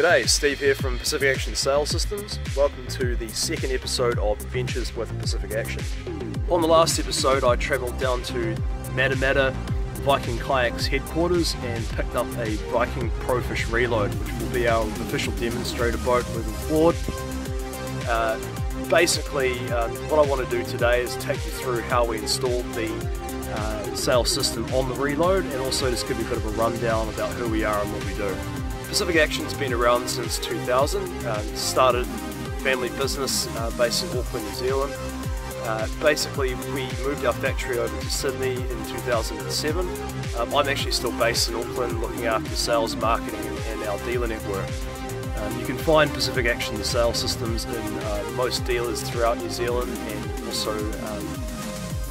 G'day, Steve here from Pacific Action Sail Systems. Welcome to the second episode of Adventures with Pacific Action. On the last episode I travelled down to Matamata Viking Kayak's headquarters and picked up a Viking Profish Reload, which will be our official demonstrator boat moving forward. Basically, what I want to do today is take you through how we installed the sail system on the Reload, and also just give you a bit of a rundown about who we are and what we do. Pacific Action's been around since 2000, started family business based in Auckland, New Zealand. Basically, we moved our factory over to Sydney in 2007. I'm actually still based in Auckland looking after sales, marketing and our dealer network. You can find Pacific Action Sail Systems in most dealers throughout New Zealand, and also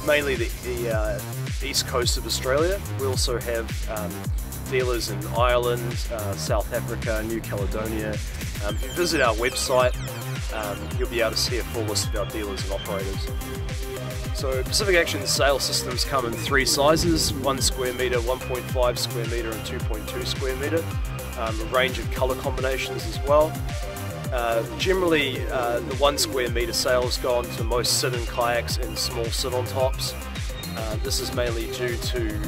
mainly the east coast of Australia. We also have dealers in Ireland, South Africa, New Caledonia. If you visit our website, you'll be able to see a full list of our dealers and operators. So Pacific Action Sail Systems come in three sizes: 1 square metre, 1.5 square metre and 2.2 square metre. A range of colour combinations as well. Generally, the 1 square metre sails go onto most sit-in kayaks and small sit-on tops. This is mainly due to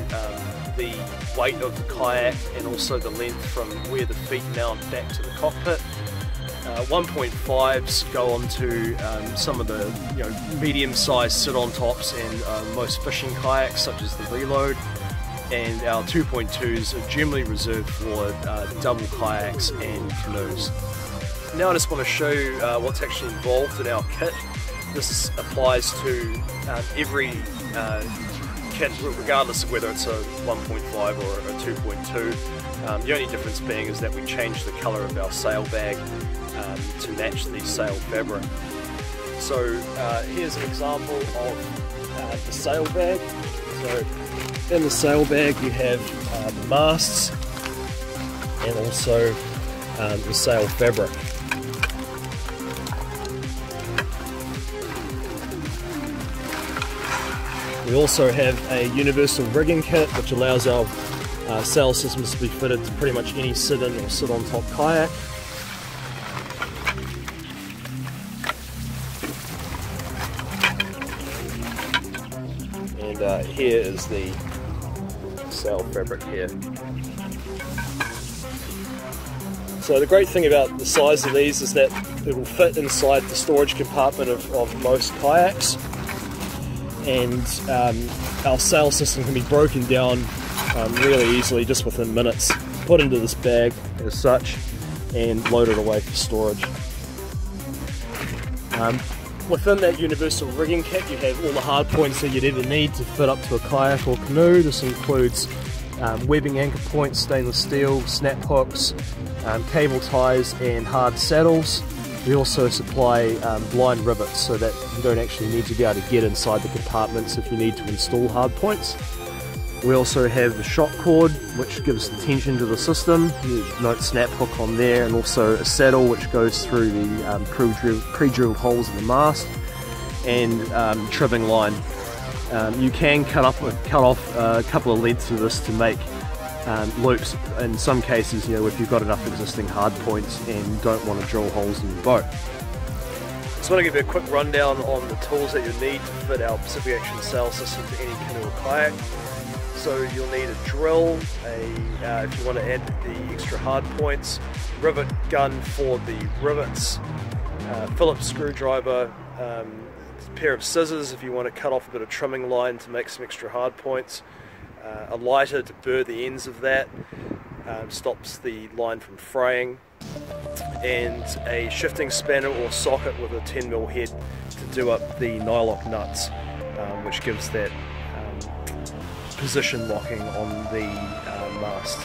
the weight of the kayak and also the length from where the feet mount back to the cockpit. 1.5s go onto some of the medium-sized sit-on tops and most fishing kayaks such as the Reload, and our 2.2s are generally reserved for double kayaks and canoes. Now I just want to show you what's actually involved in our kit. This applies to every kit, regardless of whether it's a 1.5 or a 2.2. The only difference being is that we changed the colour of our sail bag to match the sail fabric. So here's an example of the sail bag. So in the sail bag you have the masts and also the sail fabric. We also have a universal rigging kit which allows our sail systems to be fitted to pretty much any sit-in or sit-on top kayak. And here is the sail fabric here. So the great thing about the size of these is that it will fit inside the storage compartment of most kayaks, and our sail system can be broken down really easily, just within minutes, put into this bag as such and loaded away for storage. Within that universal rigging kit you have all the hard points that you'd ever need to fit up to a kayak or canoe. This includes webbing anchor points, stainless steel, snap hooks, cable ties and hard saddles. We also supply blind rivets so that you don't actually need to be able to get inside the compartments if you need to install hard points. We also have the shock cord, which gives the tension to the system. You note snap hook on there, and also a saddle which goes through the pre-drilled holes in the mast, and trimming line. You can cut off a couple of lengths of this to make loops in some cases, if you've got enough existing hard points and don't want to drill holes in your boat. Just want to give you a quick rundown on the tools that you'll need to fit our Pacific Action sail system to any canoe or kayak. So you'll need a drill, if you want to add the extra hard points, rivet gun for the rivets, Phillips screwdriver, a pair of scissors if you want to cut off a bit of trimming line to make some extra hard points, a lighter to burr the ends of that, stops the line from fraying, and a shifting spanner or socket with a 10mm head to do up the nylock nuts, which gives that position locking on the mast.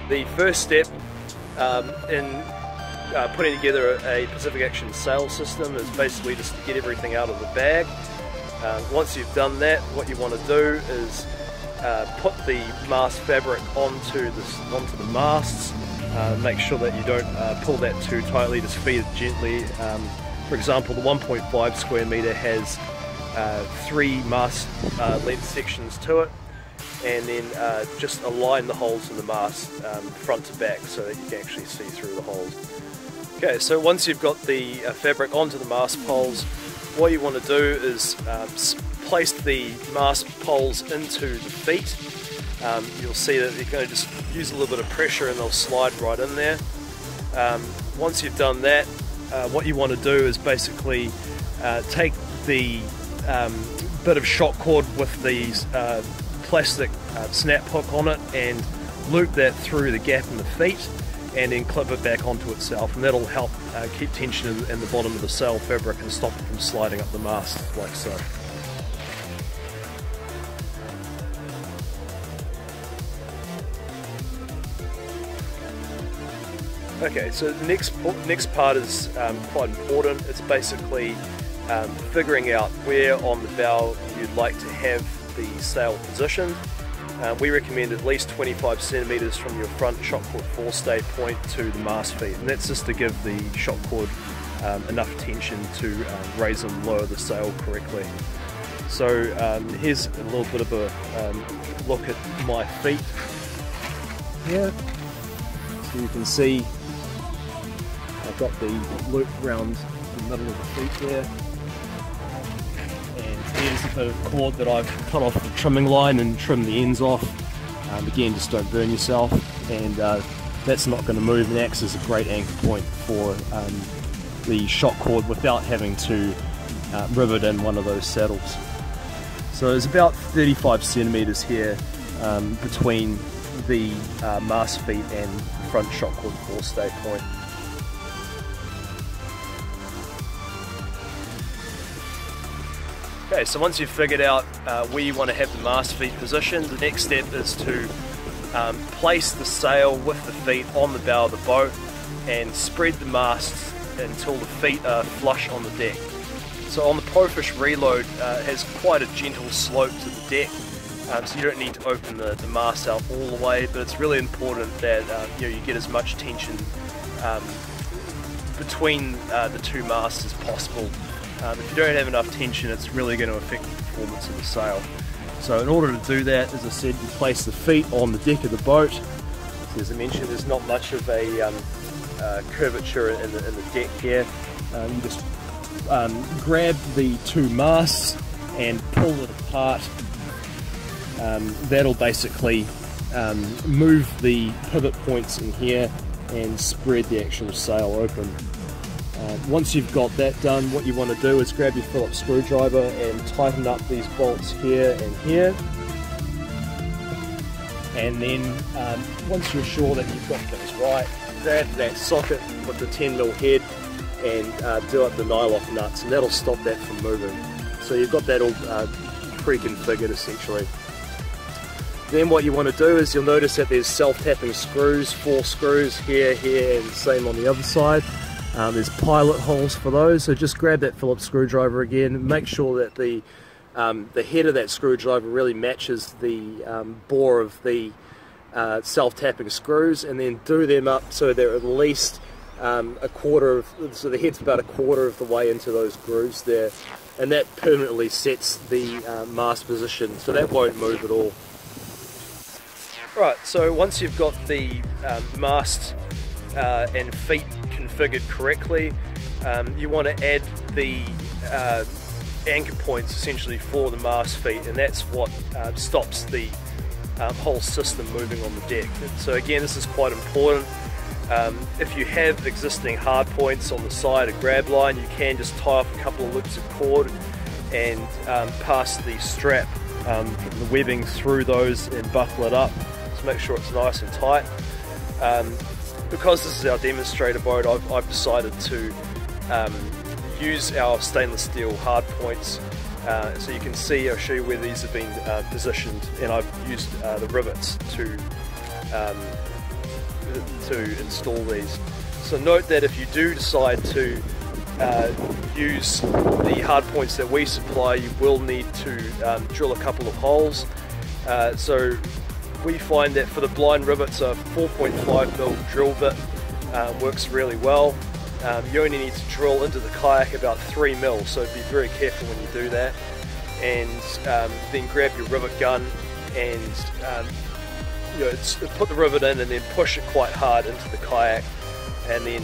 The first step in putting together a Pacific Action sail system is basically just to get everything out of the bag. Once you've done that, what you want to do is put the mast fabric onto the masts. Make sure that you don't pull that too tightly, just feed it gently. For example, the 1.5 square metre has 3 mast length sections to it. and then just align the holes in the mast front to back so that you can actually see through the holes. Okay, so once you've got the fabric onto the mast poles, what you want to do is place the mast poles into the feet. You'll see that you're going to just use a little bit of pressure and they'll slide right in there. Once you've done that, what you want to do is basically take the bit of shock cord with these plastic snap hook on it and loop that through the gap in the feet and then clip it back onto itself, and that'll help keep tension in the bottom of the sail fabric and stop it from sliding up the mast like so. Okay, so the next part is quite important. It's basically figuring out where on the bow you'd like to have the sail positioned. We recommend at least 25 centimeters from your front shock cord forestay point to the mast feet, and that's just to give the shock cord enough tension to raise and lower the sail correctly. So here's a little bit of a look at my feet here. So you can see I've got the loop around the middle of the feet there, and here's a bit of cord that I've cut off the trimming line and trimmed the ends off. Again, just don't burn yourself, and that's not going to move and acts as a great anchor point for the shock cord without having to rivet in one of those saddles. So there's about 35 centimeters here between the mast feet and front shock cord forestay point. Okay, so once you've figured out where you want to have the mast feet positioned, the next step is to place the sail with the feet on the bow of the boat and spread the masts until the feet are flush on the deck. So on the Profish Reload, it has quite a gentle slope to the deck, so you don't need to open the mast out all the way, but it's really important that you get as much tension between the two masts as possible. If you don't have enough tension, it's really going to affect the performance of the sail. So in order to do that, as I said, you place the feet on the deck of the boat. So as I mentioned, there's not much of a curvature in the deck here. You just grab the two masts and pull it apart. That'll basically move the pivot points in here and spread the actual sail open. Once you've got that done, what you want to do is grab your Phillips screwdriver and tighten up these bolts here and here. And then once you're sure that you've got things right, grab that socket with the 10mm head and do up the nylock nuts, and that'll stop that from moving. So you've got that all pre-configured essentially. Then what you want to do is you'll notice that there's self-tapping screws, 4 screws here, here, and same on the other side. There's pilot holes for those, so just grab that Phillips screwdriver again, make sure that the head of that screwdriver really matches the bore of the self-tapping screws, and then do them up so they're at least a quarter of, so the head's about a quarter of the way into those grooves there, and that permanently sets the mast position, so that won't move at all. Right, so once you've got the mast and feet configured correctly, you want to add the anchor points essentially for the mast feet, and that's what stops the whole system moving on the deck. So again, this is quite important. If you have existing hard points on the side, a grab line, you can just tie off a couple of loops of cord and pass the strap, the webbing through those and buckle it up to make sure it's nice and tight. Because this is our demonstrator boat, I've decided to use our stainless steel hard points. So you can see, I'll show you where these have been positioned, and I've used the rivets to install these. So note that if you do decide to use the hard points that we supply, you will need to drill a couple of holes. So we find that for the blind rivets, a 4.5mm drill bit works really well. You only need to drill into the kayak about 3mm, so be very careful when you do that. And then grab your rivet gun and put the rivet in and then push it quite hard into the kayak, and then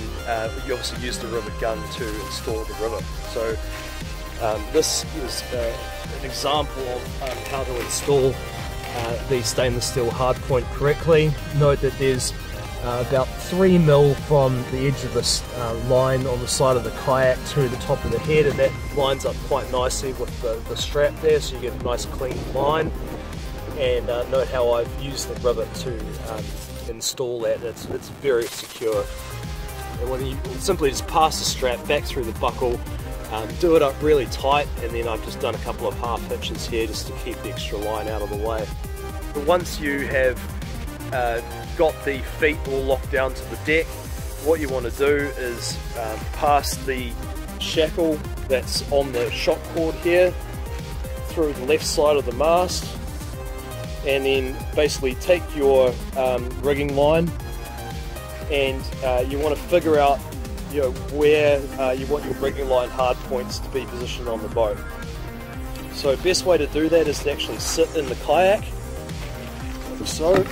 you obviously use the rivet gun to install the rivet. So this is an example of how to install the stainless steel hardpoint correctly. Note that there's about 3 mil from the edge of this line on the side of the kayak to the top of the head, and that lines up quite nicely with the strap there, so you get a nice clean line. And note how I've used the rivet to install that. It's very secure. And when you simply just pass the strap back through the buckle, do it up really tight, and then I've just done a couple of half hitches here just to keep the extra line out of the way. But once you have got the feet all locked down to the deck, what you want to do is pass the shackle that's on the shock cord here through the left side of the mast, and then basically take your rigging line, and you want to figure out where you want your rigging line hard points to be positioned on the boat. So the best way to do that is to actually sit in the kayak, like so.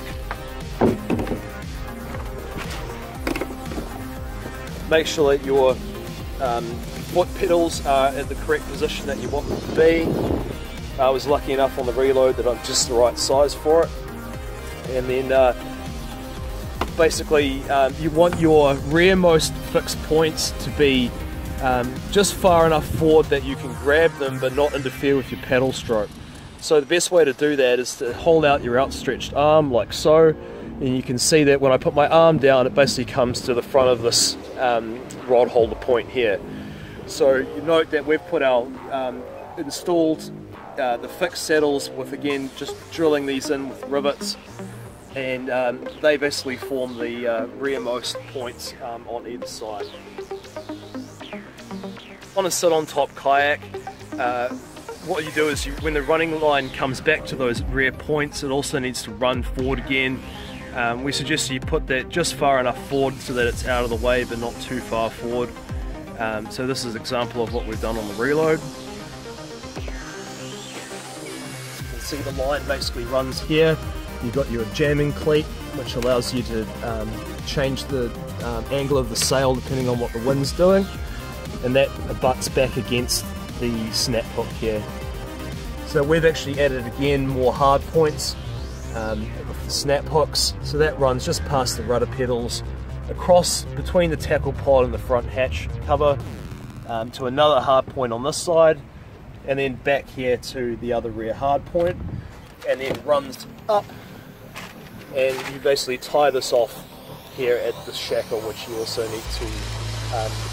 Make sure that your foot pedals are at the correct position that you want them to be. I was lucky enough on the Reload that I'm just the right size for it. And then basically you want your rearmost fixed points to be just far enough forward that you can grab them but not interfere with your paddle stroke. So the best way to do that is to hold out your outstretched arm like so. And you can see that when I put my arm down, it basically comes to the front of this rod holder point here. So you note that we've put our installed the fixed saddles with, again, just drilling these in with rivets, and they basically form the rearmost points on either side. On a sit on top kayak, what you do is when the running line comes back to those rear points, it also needs to run forward again. We suggest you put that just far enough forward so that it's out of the way but not too far forward. So this is an example of what we've done on the Reload. You can see the line basically runs here. You've got your jamming cleat, which allows you to change the angle of the sail depending on what the wind's doing, and that butts back against the snap hook here. So we've actually added again more hard points with the snap hooks, so that runs just past the rudder pedals, across between the tackle pod and the front hatch cover, to another hard point on this side, and then back here to the other rear hard point, and then runs up, and you basically tie this off here at the shackle, which you also need to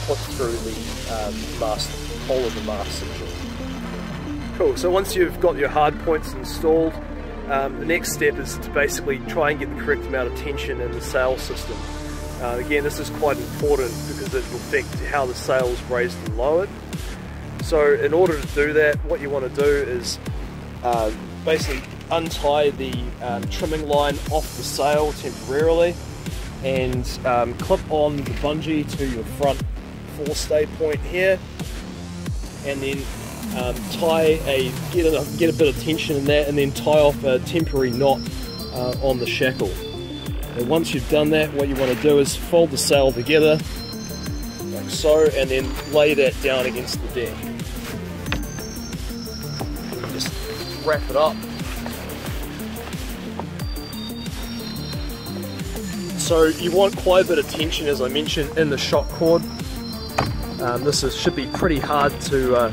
put through the mast, hole of the mast section. Cool, so once you've got your hard points installed, the next step is to basically try and get the correct amount of tension in the sail system. Again, this is quite important because it will affect how the sail is raised and lowered. So in order to do that, what you want to do is basically untie the trimming line off the sail temporarily, and clip on the bungee to your front forestay point here, and then get a bit of tension in that, and then tie off a temporary knot on the shackle. And once you've done that, what you want to do is fold the sail together like so, and then lay that down against the deck. Just wrap it up. So you want quite a bit of tension, as I mentioned, in the shock cord. This should be pretty hard to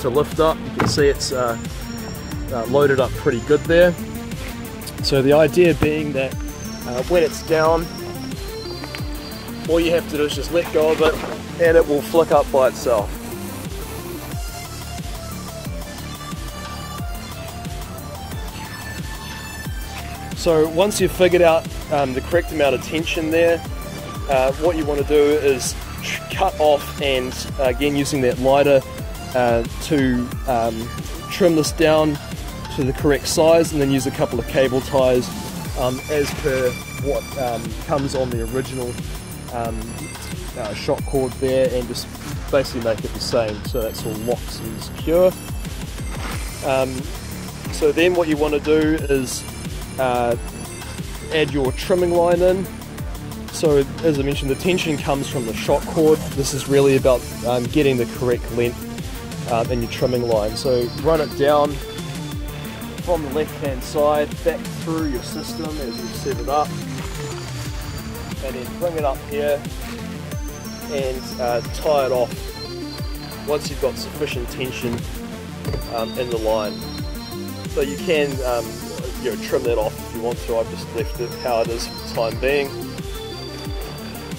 lift up. You can see it's loaded up pretty good there. So the idea being that when it's down, all you have to do is just let go of it and it will flick up by itself. So once you've figured out the correct amount of tension there, what you want to do is cut off, and again using that lighter to trim this down to the correct size, and then use a couple of cable ties as per what comes on the original shock cord there, and just basically make it the same so that's all locked and secure. So then what you want to do is add your trimming line in. So as I mentioned, the tension comes from the shock cord. This is really about getting the correct length in your trimming line. So run it down from the left hand side back through your system as you set it up, and then bring it up here and tie it off once you've got sufficient tension in the line. So you can trim that off if you want to. I've just left it how it is for the time being.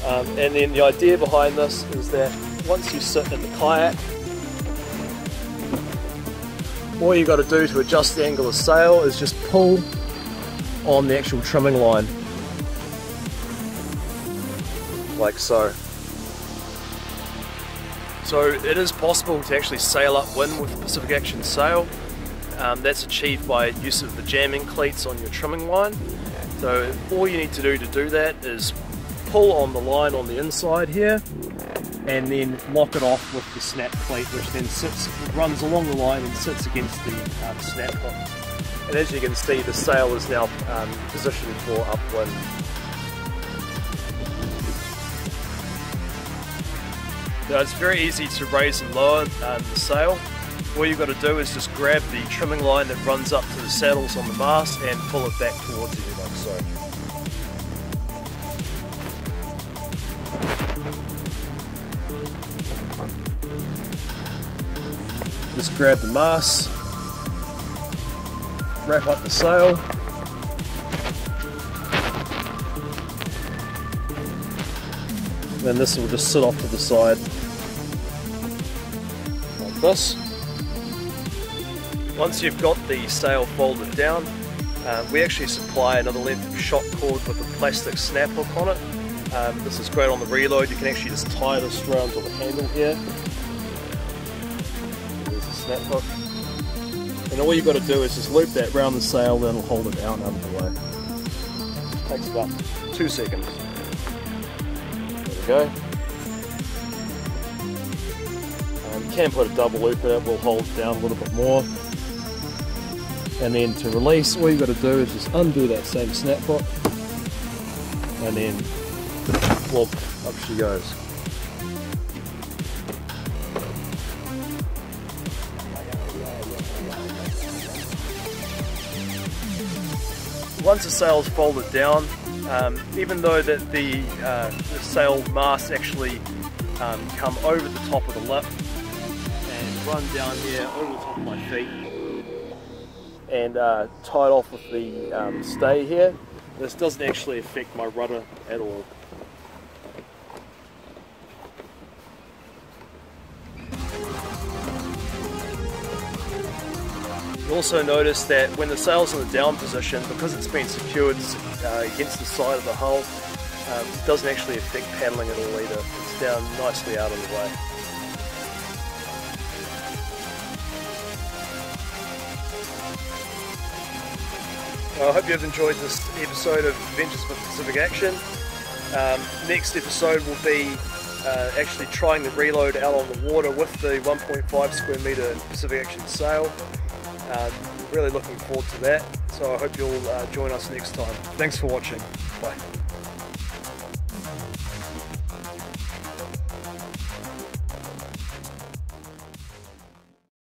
And then the idea behind this is that once you sit in the kayak, all you got to do to adjust the angle of sail is just pull on the actual trimming line, like so. So it is possible to actually sail upwind with the Pacific Action sail. That's achieved by use of the jamming cleats on your trimming line. So all you need to do that is pull on the line on the inside here and then lock it off with the snap cleat, which then runs along the line and sits against the snap hook. And as you can see, the sail is now positioned for upwind. Now it's very easy to raise and lower the sail. All you've got to do is just grab the trimming line that runs up to the saddles on the mast and pull it back towards you like so. Just grab the mast, wrap up the sail, then this will just sit off to the side like this. Once you've got the sail folded down, we actually supply another length of shock cord with a plastic snap hook on it. This is great on the Reload. You can actually just tie this around to the handle here. There's the snap hook. And all you've got to do is just loop that round the sail, then it'll hold it down out of the way. Takes about 2 seconds. There we go. You can put a double loop in it, will hold it down a little bit more. And then to release, all you've got to do is just undo that same snap hook, and then whoop, up she goes. Once the sail is folded down, even though that the sail mast actually come over the top of the lip and run down here over the top of my feet and tied off with the stay here, this doesn't actually affect my rudder at all. You'll also notice that when the sail's in the down position, because it's been secured against the side of the hull, it doesn't actually affect paddling at all either. It's down nicely out of the way. I hope you have enjoyed this episode of Adventures with Pacific Action. Next episode will be actually trying the Reload out on the water with the 1.5 square metre Pacific Action sail. Really looking forward to that, so I hope you'll join us next time. Thanks for watching. Bye.